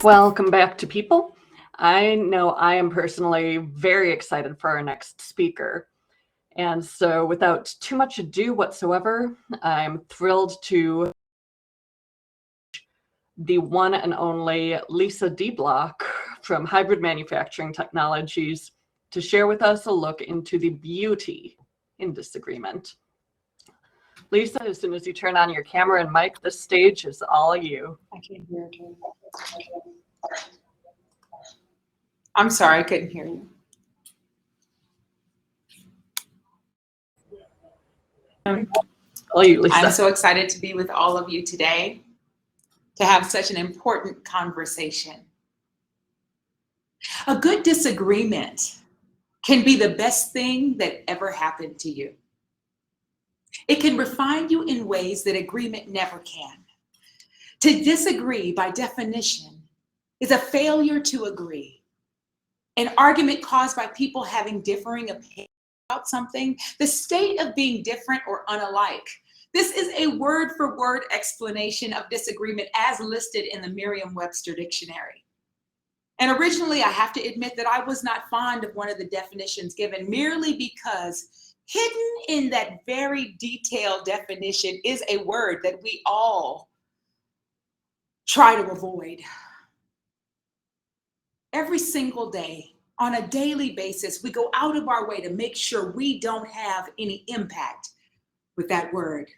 Welcome back to people. I know I am personally very excited for our next speaker. And so without too much ado whatsoever, I'm thrilled to the one and only Lisa D. Block from Hybrid Manufacturing Technologies to share with us a look into the beauty in disagreement. Lisa, as soon as you turn on your camera and mic, the stage is all you. I can't hear you. I'm sorry, I couldn't hear you. All you, Lisa. I'm so excited to be with all of you today, to have such an important conversation. A good disagreement can be the best thing that ever happened to you. It can refine you in ways that agreement never can. To disagree, by definition, is a failure to agree. An argument caused by people having differing opinions about something, the state of being different or unalike. This is a word-for-word explanation of disagreement as listed in the Merriam-Webster dictionary. And originally, I have to admit that I was not fond of one of the definitions given, merely because hidden in that very detailed definition is a word that we all try to avoid. Every single day, on a daily basis, we go out of our way to make sure we don't have any impact with that word.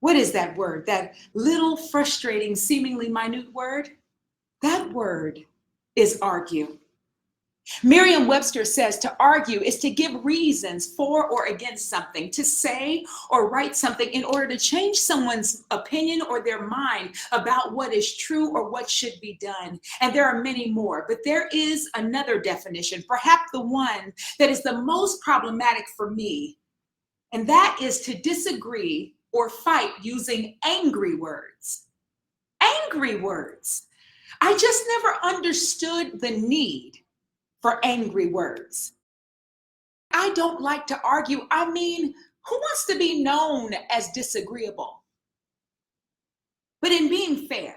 What is that word? That little frustrating, seemingly minute word? That word is argue. Merriam-Webster says to argue is to give reasons for or against something, to say or write something in order to change someone's opinion or their mind about what is true or what should be done. And there are many more, but there is another definition, perhaps the one that is the most problematic for me, and that is to disagree or fight using angry words. Angry words. I just never understood the need for angry words. I don't like to argue. I mean, who wants to be known as disagreeable? But in being fair,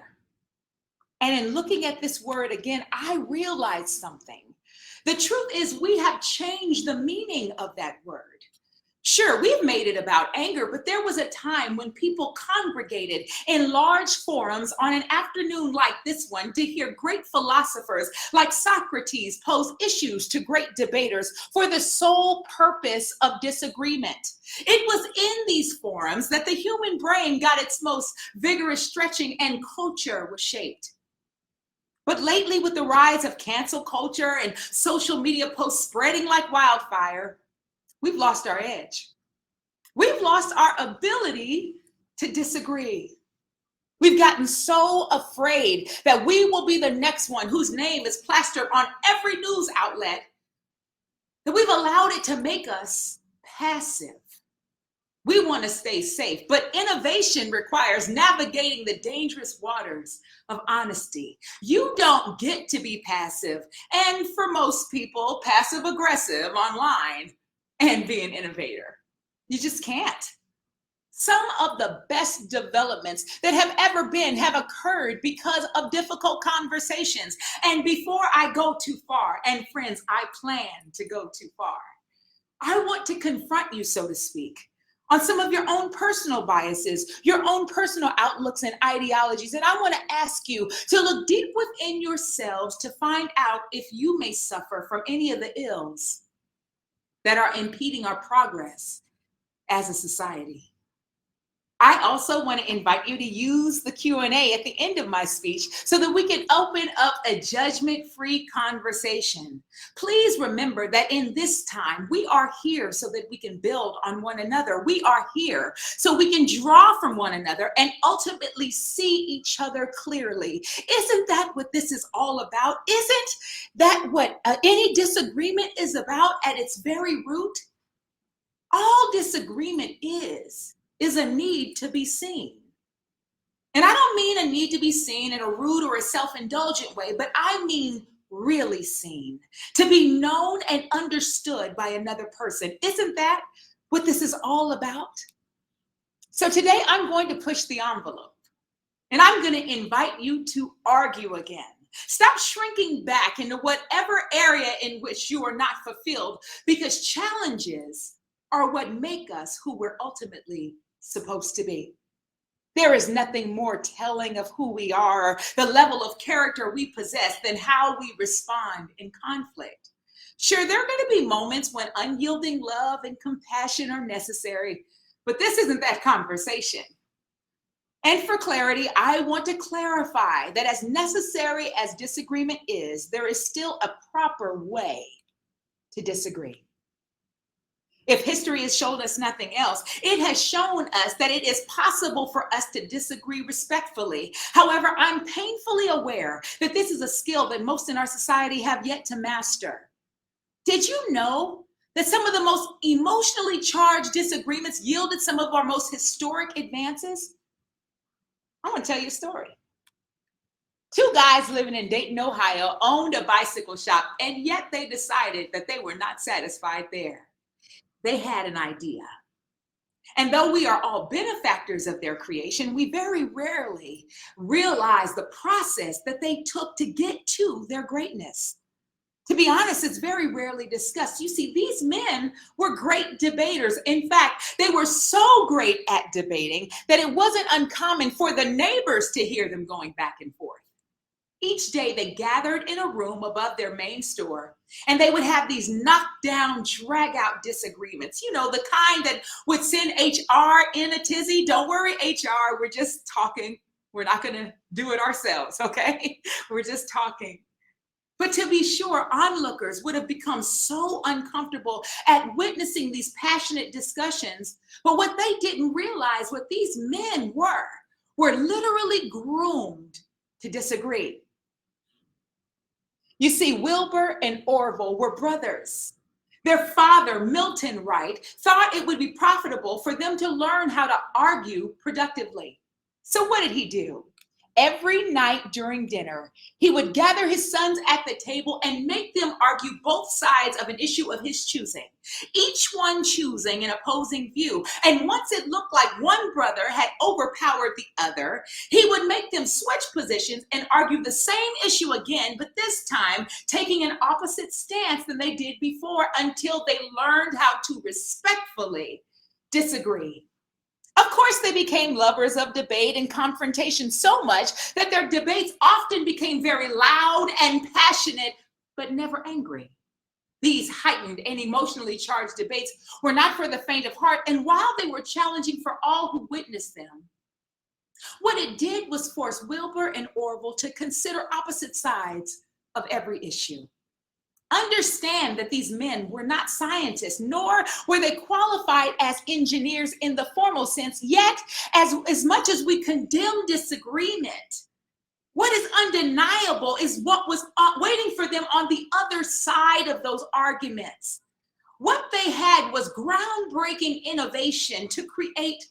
and in looking at this word again, I realized something. The truth is we have changed the meaning of that word. Sure, we've made it about anger, but there was a time when people congregated in large forums on an afternoon like this one to hear great philosophers like Socrates pose issues to great debaters for the sole purpose of disagreement. It was in these forums that the human brain got its most vigorous stretching and culture was shaped. But lately, with the rise of cancel culture and social media posts spreading like wildfire, we've lost our edge. We've lost our ability to disagree. We've gotten so afraid that we will be the next one whose name is plastered on every news outlet that we've allowed it to make us passive. We want to stay safe, but innovation requires navigating the dangerous waters of honesty. You don't get to be passive, and for most people, passive aggressive online and be an innovator. You just can't. Some of the best developments that have ever been have occurred because of difficult conversations. And before I go too far, and friends, I plan to go too far, I want to confront you, so to speak, on some of your own personal biases, your own personal outlooks and ideologies. And I want to ask you to look deep within yourselves to find out if you may suffer from any of the ills that are impeding our progress as a society. I also want to invite you to use the Q&A at the end of my speech so that we can open up a judgment-free conversation. Please remember that in this time, we are here so that we can build on one another. We are here so we can draw from one another and ultimately see each other clearly. Isn't that what this is all about? Isn't that what any disagreement is about at its very root? All disagreement is a need to be seen. And I don't mean a need to be seen in a rude or a self-indulgent way, but I mean really seen, to be known and understood by another person. Isn't that what this is all about? So today I'm going to push the envelope, and I'm going to invite you to argue again. Stop shrinking back into whatever area in which you are not fulfilled, because challenges are what make us who we're ultimately supposed to be. There is nothing more telling of who we are, the level of character we possess, than how we respond in conflict. Sure, there are going to be moments when unyielding love and compassion are necessary, but this isn't that conversation. And for clarity, I want to clarify that as necessary as disagreement is, there is still a proper way to disagree. If history has shown us nothing else, it has shown us that it is possible for us to disagree respectfully. However, I'm painfully aware that this is a skill that most in our society have yet to master. Did you know that some of the most emotionally charged disagreements yielded some of our most historic advances? I want to tell you a story. Two guys living in Dayton, Ohio, owned a bicycle shop, and yet they decided that they were not satisfied there. They had an idea. And though we are all benefactors of their creation, we very rarely realize the process that they took to get to their greatness. To be honest, it's very rarely discussed. You see, these men were great debaters. In fact, they were so great at debating that it wasn't uncommon for the neighbors to hear them going back and forth. Each day they gathered in a room above their main store, and they would have these knockdown, drag-out disagreements. You know, the kind that would send HR in a tizzy. Don't worry, HR, we're just talking. We're not going to do it ourselves, okay? We're just talking. But to be sure, onlookers would have become so uncomfortable at witnessing these passionate discussions. But what they didn't realize, what these men were literally groomed to disagree. You see, Wilbur and Orville were brothers. Their father, Milton Wright, thought it would be profitable for them to learn how to argue productively. So what did he do? Every night during dinner, he would gather his sons at the table and make them argue both sides of an issue of his choosing, each one choosing an opposing view. And once it looked like one brother had overpowered the other, he would make them switch positions and argue the same issue again, but this time taking an opposite stance than they did before, until they learned how to respectfully disagree. Of course, they became lovers of debate and confrontation so much that their debates often became very loud and passionate, but never angry. These heightened and emotionally charged debates were not for the faint of heart, and while they were challenging for all who witnessed them, what it did was force Wilbur and Orville to consider opposite sides of every issue. Understand that these men were not scientists, nor were they qualified as engineers in the formal sense. Yet, as much as we condemn disagreement, what is undeniable is what was waiting for them on the other side of those arguments. What they had was groundbreaking innovation to create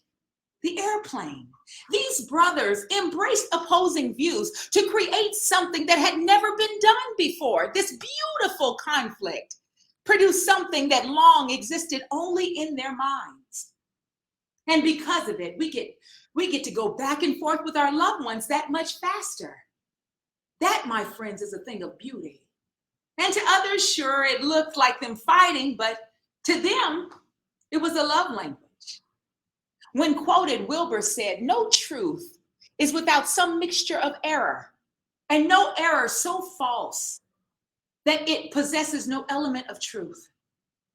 the airplane. These brothers embraced opposing views to create something that had never been done before. This beautiful conflict produced something that long existed only in their minds. And because of it, we get to go back and forth with our loved ones that much faster. That, my friends, is a thing of beauty. And to others, sure, it looked like them fighting, but to them, it was a love language. When quoted, Wilbur said, "No truth is without some mixture of error, and no error so false that it possesses no element of truth.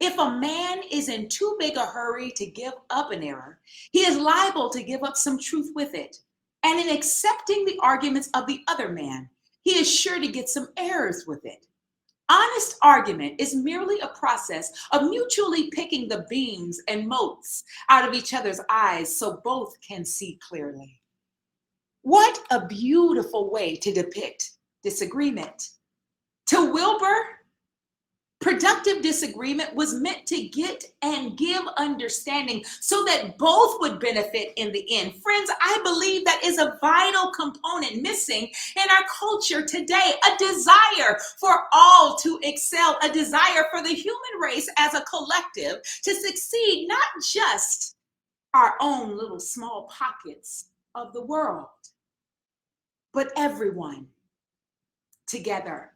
If a man is in too big a hurry to give up an error, he is liable to give up some truth with it. And in accepting the arguments of the other man, he is sure to get some errors with it. Honest argument is merely a process of mutually picking the beams and motes out of each other's eyes so both can see clearly." What a beautiful way to depict disagreement. To Wilbur, productive disagreement was meant to get and give understanding so that both would benefit in the end. Friends, I believe that is a vital component missing in our culture today. A desire for all to excel, a desire for the human race as a collective to succeed, not just our own little small pockets of the world, but everyone together.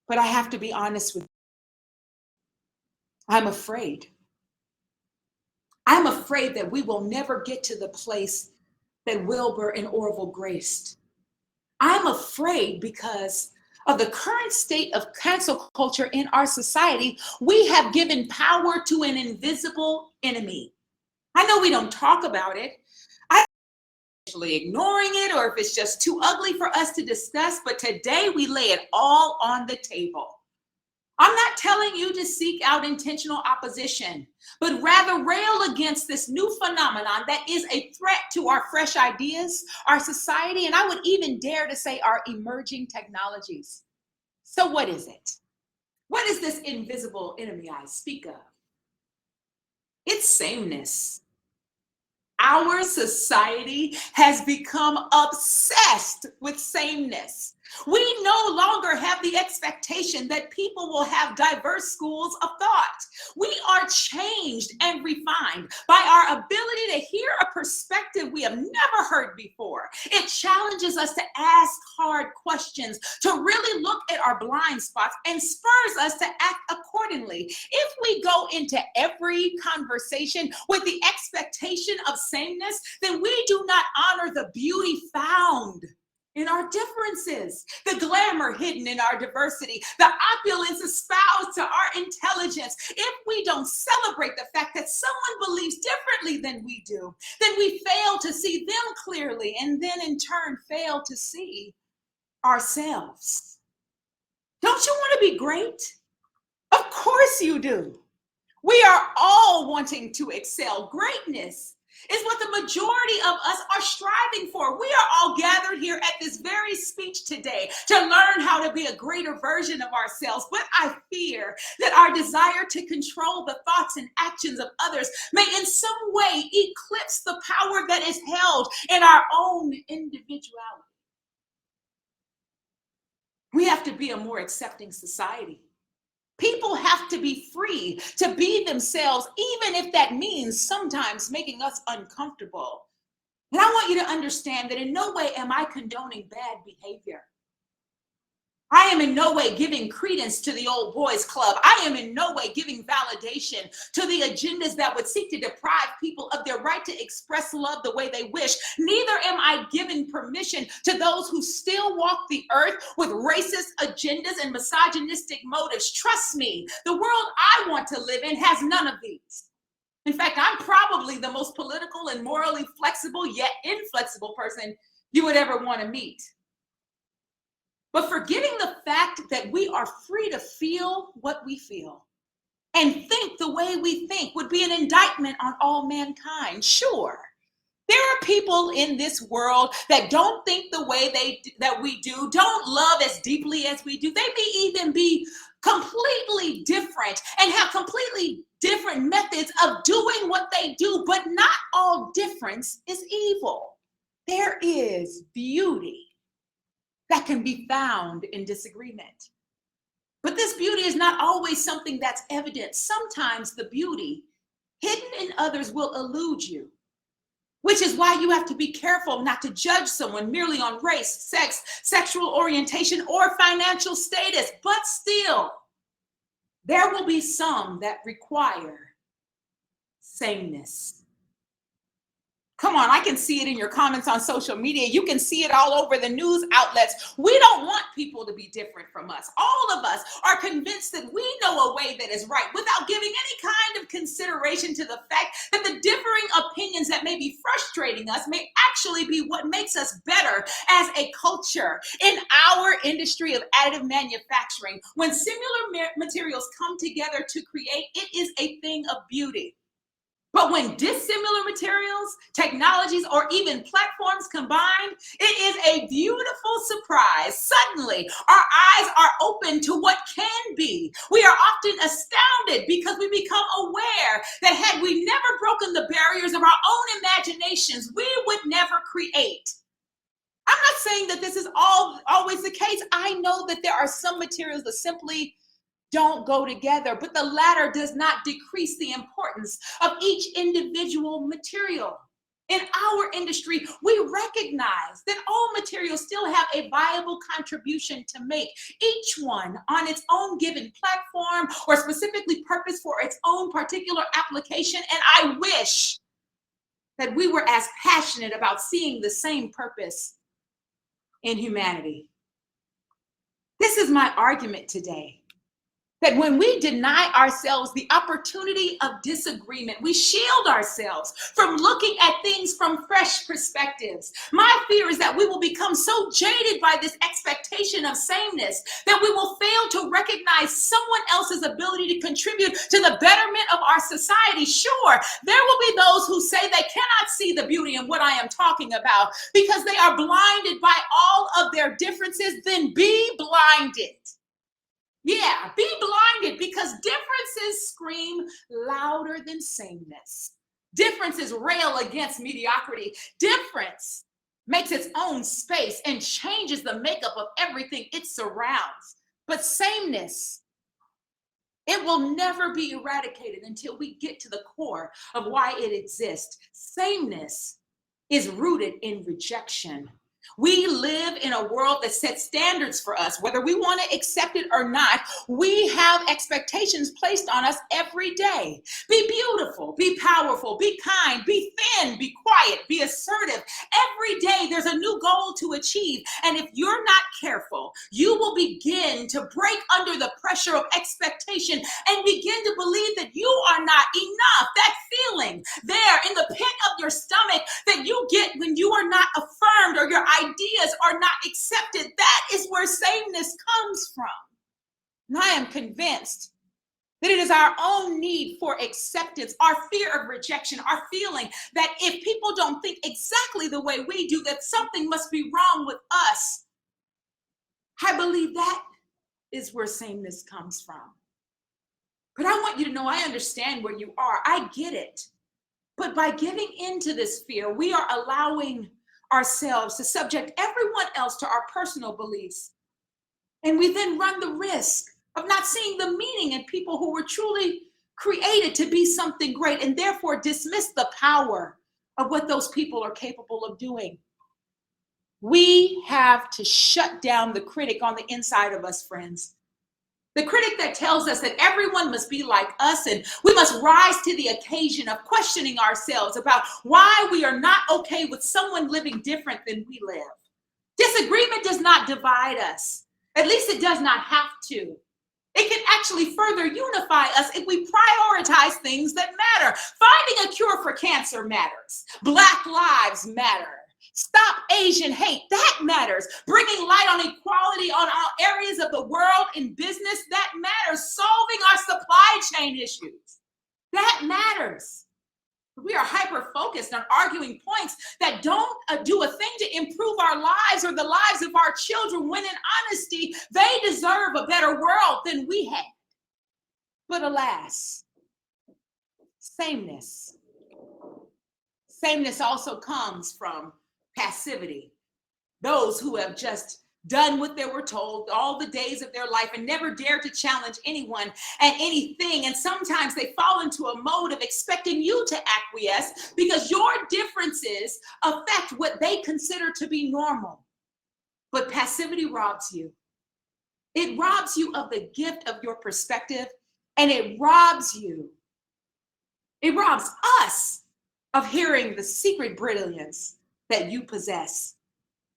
But I have to be honest with you. I'm afraid. I'm afraid that we will never get to the place that Wilbur and Orville graced. I'm afraid because of the current state of cancel culture in our society, we have given power to an invisible enemy. I know we don't talk about it. I'm actually ignoring it, or if it's just too ugly for us to discuss, but today we lay it all on the table. I'm not telling you to seek out intentional opposition, but rather rail against this new phenomenon that is a threat to our fresh ideas, our society, and I would even dare to say our emerging technologies. So what is it? What is this invisible enemy I speak of? It's sameness. Our society has become obsessed with sameness. We no longer have the expectation that people will have diverse schools of thought. We are changed and refined by our ability to hear a perspective we have never heard before. It challenges us to ask hard questions, to really look at our blind spots, and spurs us to act accordingly. If we go into every conversation with the expectation of sameness, then we do not honor the beauty found in our differences, the glamour hidden in our diversity, the opulence espoused to our intelligence. If we don't celebrate the fact that someone believes differently than we do, then we fail to see them clearly and then in turn fail to see ourselves. Don't you want to be great? Of course you do. We are all wanting to excel. Greatness is what the majority of us are striving for. We are all gathered here at this very speech today to learn how to be a greater version of ourselves. But I fear that our desire to control the thoughts and actions of others may in some way eclipse the power that is held in our own individuality. We have to be a more accepting society. People have to be free to be themselves, even if that means sometimes making us uncomfortable. And I want you to understand that in no way am I condoning bad behavior. I am in no way giving credence to the old boys club. I am in no way giving validation to the agendas that would seek to deprive people of their right to express love the way they wish. Neither am I giving permission to those who still walk the earth with racist agendas and misogynistic motives. Trust me, the world I want to live in has none of these. In fact, I'm probably the most political and morally flexible yet inflexible person you would ever want to meet. But forgetting the fact that we are free to feel what we feel and think the way we think would be an indictment on all mankind. Sure, there are people in this world that don't think the way that we do, don't love as deeply as we do. They may even be completely different and have completely different methods of doing what they do, but not all difference is evil. There is beauty that can be found in disagreement. But this beauty is not always something that's evident. Sometimes the beauty hidden in others will elude you, which is why you have to be careful not to judge someone merely on race, sex, sexual orientation, or financial status. But still, there will be some that require sameness. Come on, I can see it in your comments on social media. You can see it all over the news outlets. We don't want people to be different from us. All of us are convinced that we know a way that is right without giving any kind of consideration to the fact that the differing opinions that may be frustrating us may actually be what makes us better as a culture. In our industry of additive manufacturing, when similar materials come together to create, it is a thing of beauty. But when dissimilar materials, technologies, or even platforms combine, it is a beautiful surprise. Suddenly, our eyes are open to what can be. We are often astounded because we become aware that had we never broken the barriers of our own imaginations, we would never create. I'm not saying that this is always the case. I know that there are some materials that simply don't go together, but the latter does not decrease the importance of each individual material. In our industry, we recognize that all materials still have a viable contribution to make, each one on its own given platform or specifically purposed for its own particular application. And I wish that we were as passionate about seeing the same purpose in humanity. This is my argument today. That when we deny ourselves the opportunity of disagreement, we shield ourselves from looking at things from fresh perspectives. My fear is that we will become so jaded by this expectation of sameness that we will fail to recognize someone else's ability to contribute to the betterment of our society. Sure, there will be those who say they cannot see the beauty in what I am talking about because they are blinded by all of their differences. Then be blinded. Yeah, be blinded because differences scream louder than sameness. Differences rail against mediocrity. Difference makes its own space and changes the makeup of everything it surrounds. But sameness, it will never be eradicated until we get to the core of why it exists. Sameness is rooted in rejection. We live in a world that sets standards for us, whether we want to accept it or not. We have expectations placed on us every day. Be beautiful, be powerful, be kind, be thin, be quiet, be assertive. Every day there's a new goal to achieve. And if you're not careful, you will begin to break under the pressure of expectation and begin to believe that you are not enough. That feeling there in the pit of your stomach that you get when you are not affirmed or your ideas are not accepted, that is where sameness comes from. And I am convinced that it is our own need for acceptance, our fear of rejection, our feeling that if people don't think exactly the way we do, that something must be wrong with us. I believe that is where sameness comes from. But I want you to know I understand where you are. I get it. But by giving into this fear, we are allowing ourselves to subject everyone else to our personal beliefs. And we then run the risk of not seeing the meaning in people who were truly created to be something great and therefore dismiss the power of what those people are capable of doing. We have to shut down the critic on the inside of us, friends. The critic that tells us that everyone must be like us and we must rise to the occasion of questioning ourselves about why we are not okay with someone living different than we live. Disagreement does not divide us. At least it does not have to. It can actually further unify us if we prioritize things that matter. Finding a cure for cancer matters. Black lives matter. Stop Asian hate, that matters. Bringing light on equality on all areas of the world in business, that matters. Solving our supply chain issues, that matters. We are hyper-focused on arguing points that don't do a thing to improve our lives or the lives of our children, when in honesty, they deserve a better world than we had. But alas, sameness also comes from passivity. Those who have just done what they were told all the days of their life and never dared to challenge anyone and anything. And sometimes they fall into a mode of expecting you to acquiesce because your differences affect what they consider to be normal. But passivity robs you. It robs you of the gift of your perspective, and it robs us of hearing the secret brilliance that you possess.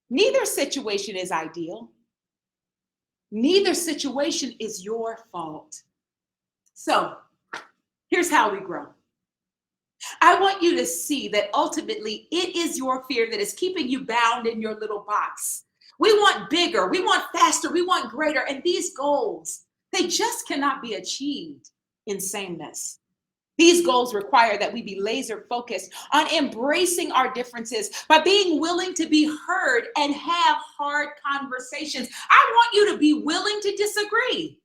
Neither situation is ideal. Neither situation is your fault. So here's how we grow. I want you to see that ultimately it is your fear that is keeping you bound in your little box. We want bigger, we want faster, we want greater, and these goals, they just cannot be achieved in sameness. These goals require that we be laser focused on embracing our differences by being willing to be heard and have hard conversations. I want you to be willing to disagree.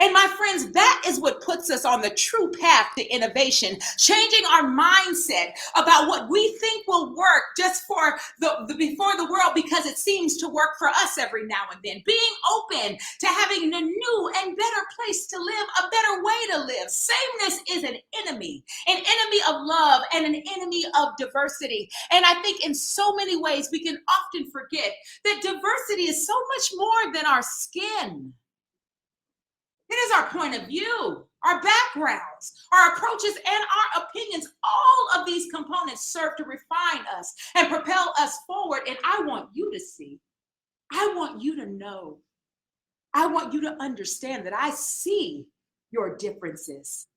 And my friends, that is what puts us on the true path to innovation, changing our mindset about what we think will work just for before the world because it seems to work for us every now and then. Being open to having a new and better place to live, a better way to live. Sameness is an enemy of love and an enemy of diversity. And I think in so many ways we can often forget that diversity is so much more than our skin. It is our point of view, our backgrounds, our approaches, and our opinions. All of these components serve to refine us and propel us forward. And I want you to see, I want you to know, I want you to understand that I see your differences.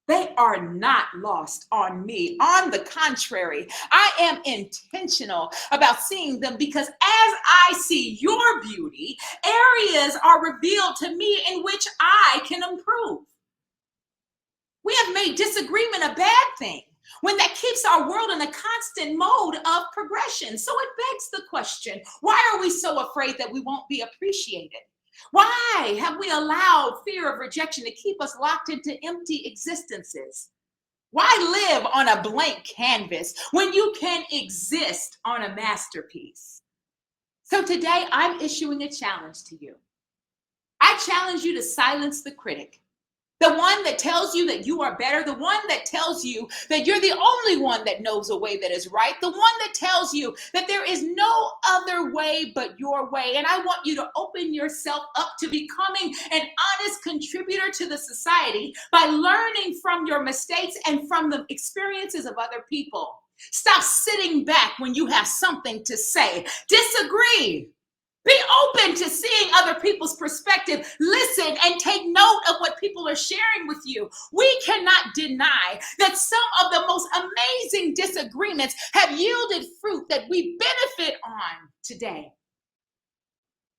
They are not lost on me. On the contrary, I am intentional about seeing them because as I see your beauty, areas are revealed to me in which I can improve. We have made disagreement a bad thing when that keeps our world in a constant mode of progression. So it begs the question, why are we so afraid that we won't be appreciated? Why have we allowed fear of rejection to keep us locked into empty existences? Why live on a blank canvas when you can exist on a masterpiece? So today I'm issuing a challenge to you. I challenge you to silence the critic. The one that tells you that you are better, the one that tells you that you're the only one that knows a way that is right, the one that tells you that there is no other way but your way. And I want you to open yourself up to becoming an honest contributor to the society by learning from your mistakes and from the experiences of other people. Stop sitting back when you have something to say. Disagree. Be open to seeing other people's perspective. Listen and take note of what people are sharing with you. We cannot deny that some of the most amazing disagreements have yielded fruit that we benefit on today.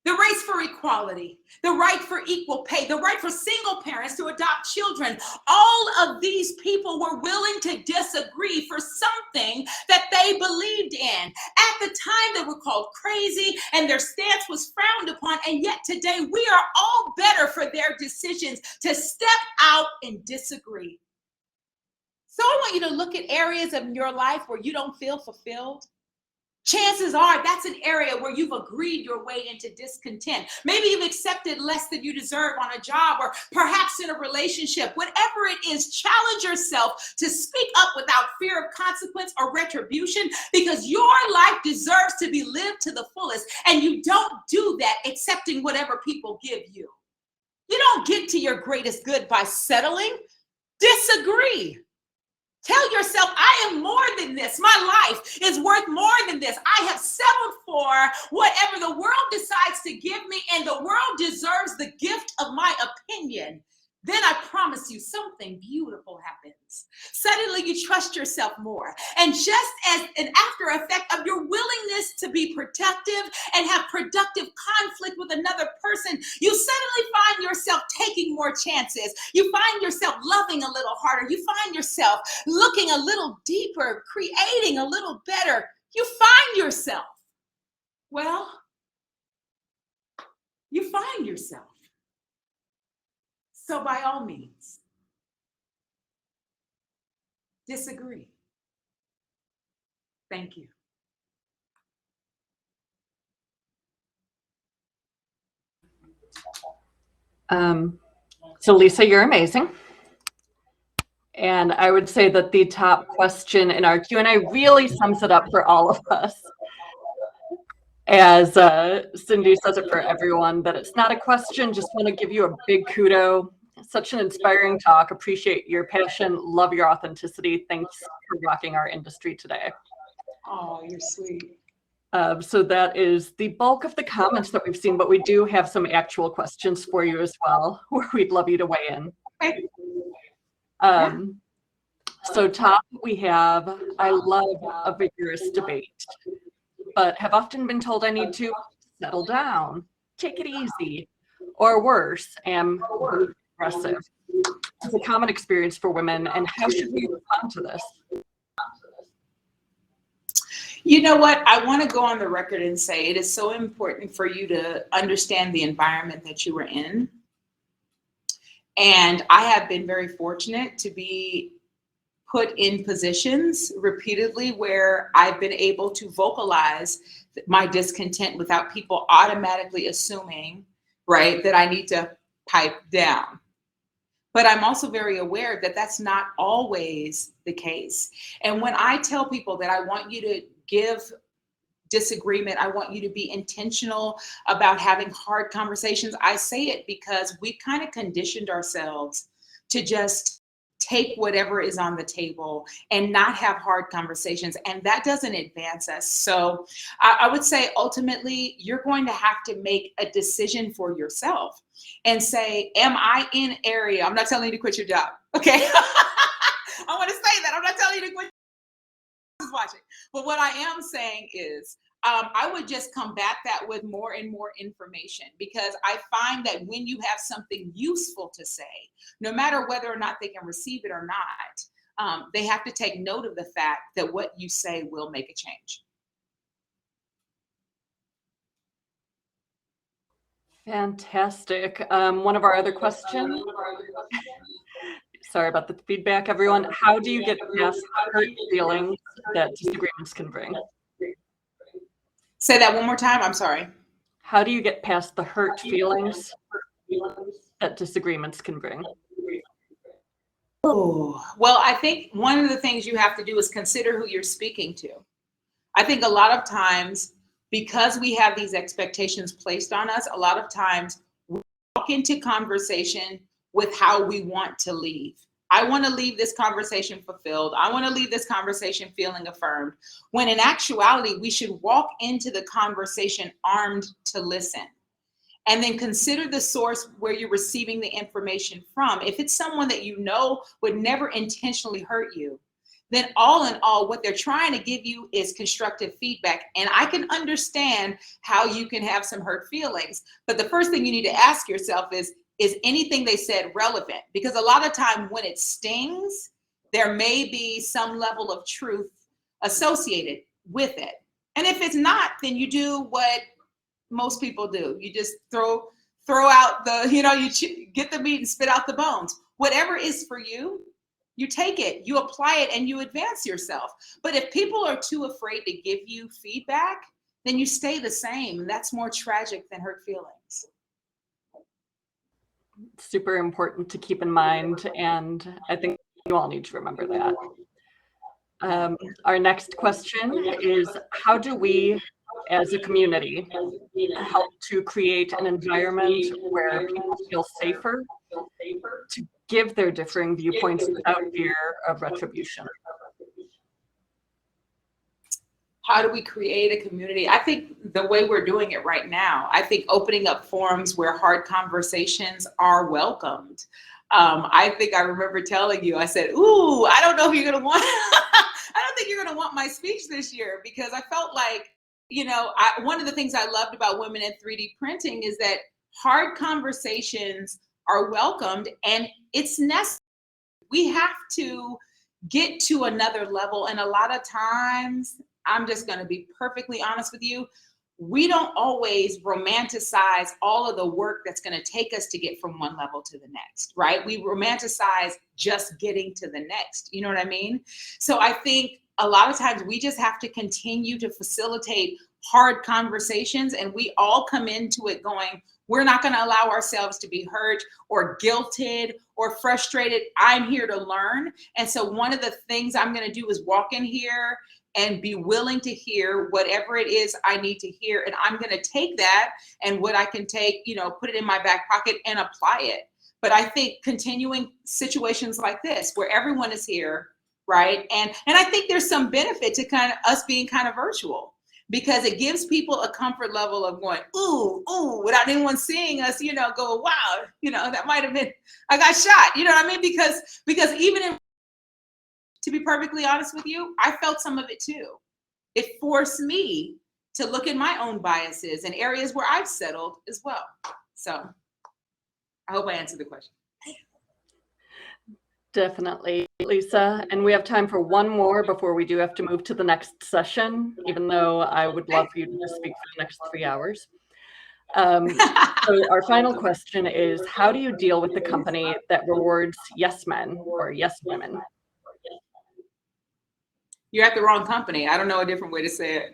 The race for equality, the right for equal pay, the right for single parents to adopt children. All of these people were willing to disagree for something that they believed in. At the time, they were called crazy and their stance was frowned upon. And yet today, we are all better for their decisions to step out and disagree. So I want you to look at areas of your life where you don't feel fulfilled. Chances are that's an area where you've agreed your way into discontent. Maybe you've accepted less than you deserve on a job or perhaps in a relationship. Whatever it is, challenge yourself to speak up without fear of consequence or retribution because your life deserves to be lived to the fullest. And you don't do that accepting whatever people give you. You don't get to your greatest good by settling. Disagree. Tell yourself, I am more than this. My life is worth more than this. I have settled for whatever the world decides to give me, and the world deserves the gift of my opinion. Then I promise you something beautiful happens. Suddenly you trust yourself more. And just as an after effect of your willingness to be productive and have productive conflict with another person, you suddenly find yourself taking more chances. You find yourself loving a little harder. You find yourself looking a little deeper, creating a little better. You find yourself. Well, you find yourself. So by all means, disagree. Thank you. So Lisa, you're amazing. And I would say that the top question in our Q&A really sums it up for all of us. As Cindy says it for everyone, that it's not a question, just want to give you a big kudo. Such an inspiring talk. Appreciate your passion. Love your authenticity. Thanks for rocking our industry today. Oh, you're sweet. So that is the bulk of the comments that we've seen, but we do have some actual questions for you as well, where we'd love you to weigh in. Okay. So top, we have, I love a vigorous debate, but have often been told I need to settle down, take it easy, or worse, am aggressive. It's a common experience for women, and how should we respond to this? You know what? I want to go on the record and say it is so important for you to understand the environment that you were in And I have been very fortunate to be put in positions repeatedly where I've been able to vocalize my discontent without people automatically assuming, right, that I need to pipe down. But I'm also very aware that that's not always the case. And when I tell people that I want you to give disagreement, I want you to be intentional about having hard conversations, I say it because we kind of conditioned ourselves to just take whatever is on the table and not have hard conversations. And that doesn't advance us. So I would say ultimately, you're going to have to make a decision for yourself and say, am I in area? I'm not telling you to quit your job. Okay. I want to say that. I'm not telling you to quit watching. But what I am saying is, I would just combat that with more and more information, because I find that when you have something useful to say, no matter whether or not they can receive it or not, they have to take note of the fact that what you say will make a change. Fantastic. One of our other questions. Sorry about the feedback, everyone. How do you get past the hurt feelings that disagreements can bring? Say that one more time. I'm sorry. How do you get past the hurt feelings that disagreements can bring? Oh, well, I think one of the things you have to do is consider who you're speaking to. I think a lot of times, because we have these expectations placed on us, a lot of times we walk into conversation with how we want to leave. I want to leave this conversation fulfilled. I want to leave this conversation feeling affirmed. When in actuality, we should walk into the conversation armed to listen. And then consider the source where you're receiving the information from. If it's someone that you know would never intentionally hurt you, then all in all, what they're trying to give you is constructive feedback. And I can understand how you can have some hurt feelings. But the first thing you need to ask yourself is anything they said relevant? Because a lot of time when it stings, there may be some level of truth associated with it. And if it's not, then you do what most people do. You just throw out the, you get the meat and spit out the bones. Whatever is for you, you take it, you apply it, and you advance yourself. But if people are too afraid to give you feedback, then you stay the same. That's more tragic than hurt feelings. Super important to keep in mind, and I think you all need to remember that. Our next question is, how do we as a community help to create an environment where people feel safer to give their differing viewpoints without fear of retribution? How do we create a community? I think the way we're doing it right now, I think opening up forums where hard conversations are welcomed. I think I remember telling you, I said, ooh, I don't know if you're going to want, I don't think you're going to want my speech this year, because I felt like, one of the things I loved about Women in 3D Printing is that hard conversations are welcomed, and it's necessary. We have to get to another level. And a lot of times, I'm just going to be perfectly honest with you, we don't always romanticize all of the work that's going to take us to get from one level to the next, right? We romanticize just getting to the next. You know what I mean? So I think a lot of times we just have to continue to facilitate hard conversations, and we all come into it going, we're not going to allow ourselves to be hurt or guilted or frustrated. I'm here to learn. And so one of the things I'm going to do is walk in here and be willing to hear whatever it is I need to hear. And I'm going to take that, and what I can take, put it in my back pocket and apply it. But I think continuing situations like this where everyone is here, right? And I think there's some benefit to kind of us being kind of virtual, because it gives people a comfort level of going, ooh, without anyone seeing us, go, wow, that might have been, I got shot. You know what I mean? Because even in, to be perfectly honest with you, I felt some of it too. It forced me to look at my own biases and areas where I've settled as well. So I hope I answered the question. Definitely, Lisa. And we have time for one more before we do have to move to the next session, even though I would love for you to just speak for the next 3 hours. So our final question is, how do you deal with the company that rewards yes men or yes women? You're at the wrong company. I don't know a different way to say it.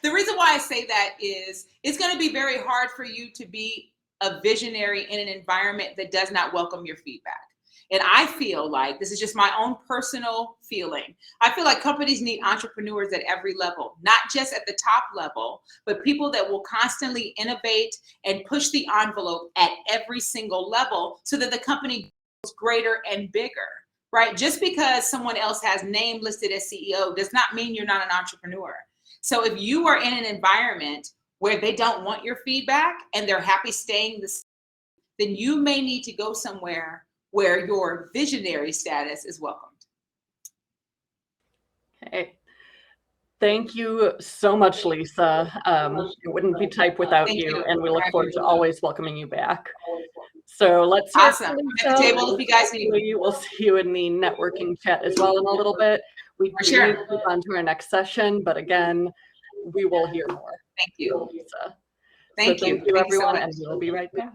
The reason why I say that is it's going to be very hard for you to be a visionary in an environment that does not welcome your feedback. And I feel like, this is just my own personal feeling, I feel like companies need entrepreneurs at every level, not just at the top level, but people that will constantly innovate and push the envelope at every single level so that the company grows greater and bigger, right? Just because someone else has name listed as CEO does not mean you're not an entrepreneur. So if you are in an environment where they don't want your feedback and they're happy staying the same, then you may need to go somewhere where your visionary status is welcomed. Okay. Thank you so much, Lisa. It wouldn't be TIPE without Thank you, you. and we look forward to always welcoming you back. So let's hear Awesome. from I'm at the Lisa. table if you guys need me. We'll see you in the networking chat as well in a little bit. We For do sure. need to move on to our next session, but again, we will hear more Thank you. from Lisa. Thank So you. thank you, Thank you so everyone, much. and we'll be right back.